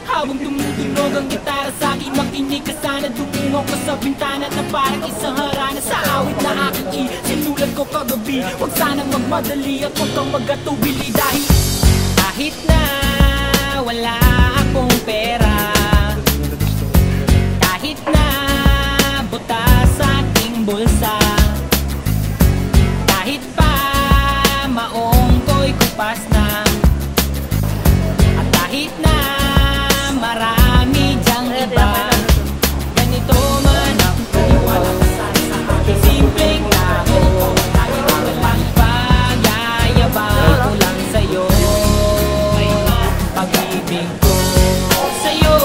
Habang tumutunog ang gitara sa akin, makinig ka sana. Dumungaw ko sa bintana na parang isang harana. Sa awit na aking sinulat ko kagabi, huwag sanang magmadali at huwag kang magatubili. Dahil kahit na wala akong pera, kahit na butas sa aking bulsa, kahit pa maong ko'y kupas na, at kahit na marami dyang iba, ganito man ang paniwala ka sa aking simpleng tao. Lagi ko walang pagyayabang ko lang sa'yo, pag-ibig ko sa'yo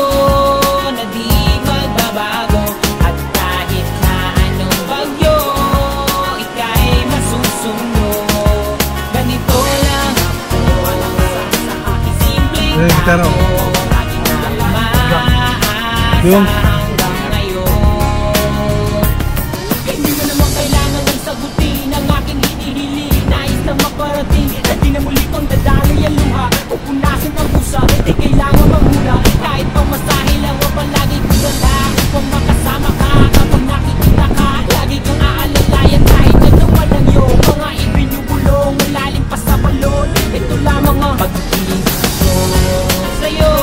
na di magbabago. At kahit na anong bagyo, ika'y masusunod. Ganito lang ang paniwala ka sa aking simpleng tao. Hanggang ngayon, hindi mo naman kailangan ng sagutin ang aking hinihiling. Nais na maparating na di na muli kong dadaloy ang luha, pupunasan ang pusa, di kailangan maghula. Kahit pamasahe lang o palagi kong dala, kung makasama ka kapag nakikita ka, lagi kang aalalayan kahit na walang iyo. Mga ibinubulong, malalim pa sa balon, ito lamang ang pag-ibig ko sa'yo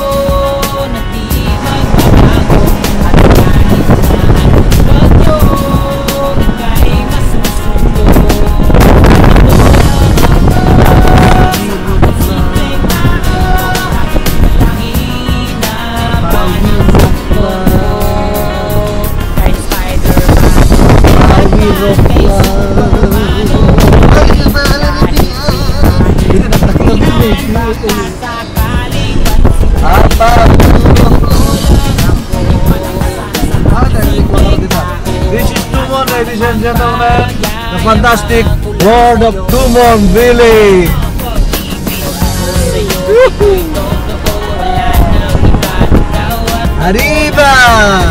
na di magbabago. At kahit na anong bagyo, ika'y masusunod. Simpleng tao, langit na panasok ko. Kahit Spider-Man, kay Superman, sakaling This is Tumon, ladies and gentlemen, the fantastic world of Tumon Billy. Arriba!